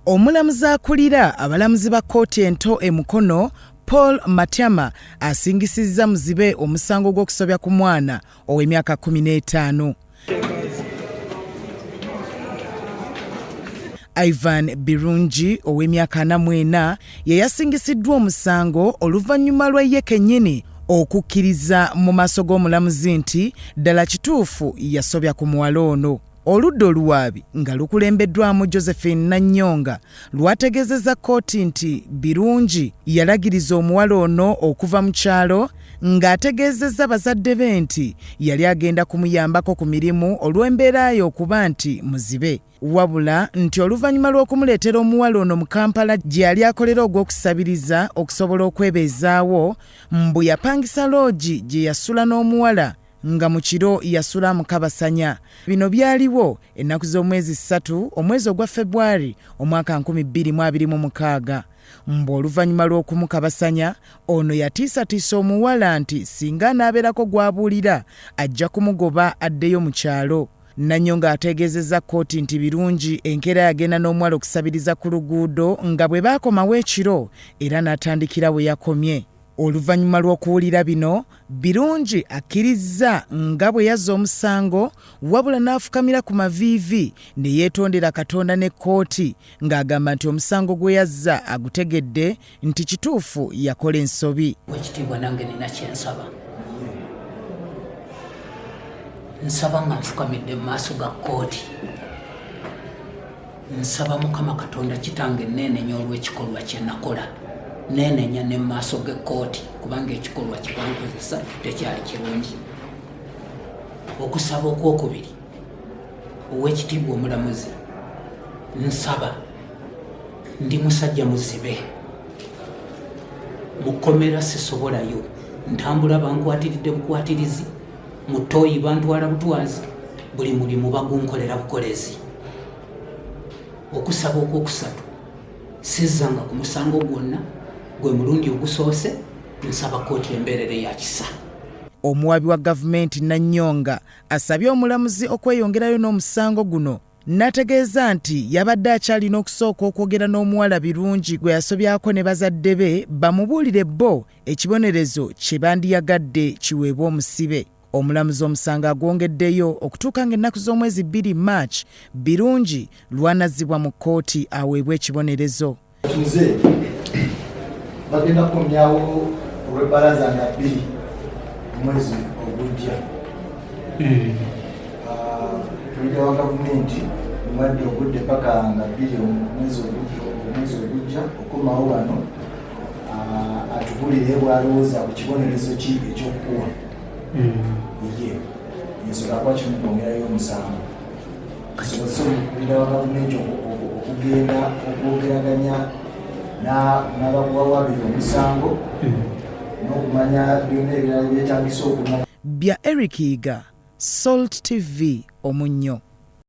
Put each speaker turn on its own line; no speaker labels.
Omulamuzi akulira abalamuzi ba kkooti ento e Mukono Paul Matyama asingisizza muzibe omusango gw'okusobya ku mwana ow'emyaka 15. Ivan Birungi ow'emyaka 44 ye yasingisiddwa omusango oluvannyuma lwa ye kennyini okukkiriza mu maaso g'omulamuzi nti ddala kituufu yasobya ku muwala ono. Oludda oluwaabi nga lukulembeddwamu Josephine Nanyonga lwategeezezza kkooti nti Birungi yalagiriza omuwala ono okuva mu kyalo ng'ategeezezza bazadde be nti yali agenda kumuyambako ku mirimu olw'embeera ye okuba nti muzibe. Wabula nti oluvannyuma lw'okumuleetera omuwala ono mu Kampala gye yali akolera ogw'okusabiriza okusobola okwebeezaawo, mbu yapangisa loogi gye yasula n'omuwala nga mu kiro yasula mu Kabasanya. Bino byaliwo ennaku z'omwezi 3 omwezi ogwa February omwaka 2026. Mbu oluvannyuma lw'okumukabasanya ono yatiisatiisa omuwala nti singa anaabeerako gw'abuulira ajja kumugoba addeyo mu kyalo. Nanyonga ategeezezza kkooti nti Birungi enkeera yagenda n'omuwala okusabiriza ku luguudo nga bwe baakomawo ekiro era n'atandikira we yakomye. Oluvannyuma lw'okuwulira bino, Birungi akkirizza nga bwe yazza omusango wabula n'afukamira ku maviivi ne yeetondera Katonda ne kkooti ng'agamba nti omusango gwe yazza agutegedde nti kituufu yakola ensobi.
Ekitiibwa nange nina kye nsaba nga nfukamidde mu maaso ga kkooti. Nsaba Mukama Katonda Kitange neenenya olw'ekikolwa kye nakola. Neenenya ne mu maaso g'ekkooti kubanga ekikolwa kye bankozesa tekyali kirungi. Okusaba okwokubiri, Oweekitiibwa omulamuzi, nsaba ndi musajja muzibe. Mukomera sisobolayo, ntambula bankwatiridde bukwatirizi, mu ttooyi bantwala butwazi, buli mulimu bagunkolera bukolezi. Okusaba okwokusatu, sizzanga ku musango gwonna gwe mulundi ogusoose, nsaba kkooti embeerere ya kisa.
Omuwabi wa gavumenti Nanyonga asabye omulamuzi okweyongerayo n'omusango guno. N'ategeeza nti yabadde akyalina okusooka okwogera n'omuwala Birungi gwe yasobyako ne bazadde be bamubuulire bo ekibonerezo kye bandiyagadde kiweebwe omusibe. Omulamuzi omusango agwongeddeyo okutuuka ng'ennaku z'omwezi 2 March Birungi lwanazzibwa mu kkooti aweebwe ekibonerezo.
Bagenda kumyawo olw'ebbalaza nga 2 omwezi ogujja. Tulida wa gavumenti mwadde ogudde paka nga 2 omwezi ogujja okukomawo wano atubulire bw'alowooza ku kibonerezo ki ekyokukuwa. Ye ensonga lwaki mukwongerayo omusango kasobozesa omulida wa gavumenti okugenda okwogeraganya n'abakuwawabira omusango n'okumanya byonna ebirala byetagisa okumanya.
Bya Eric Iga, Salt TV, Omunnyo.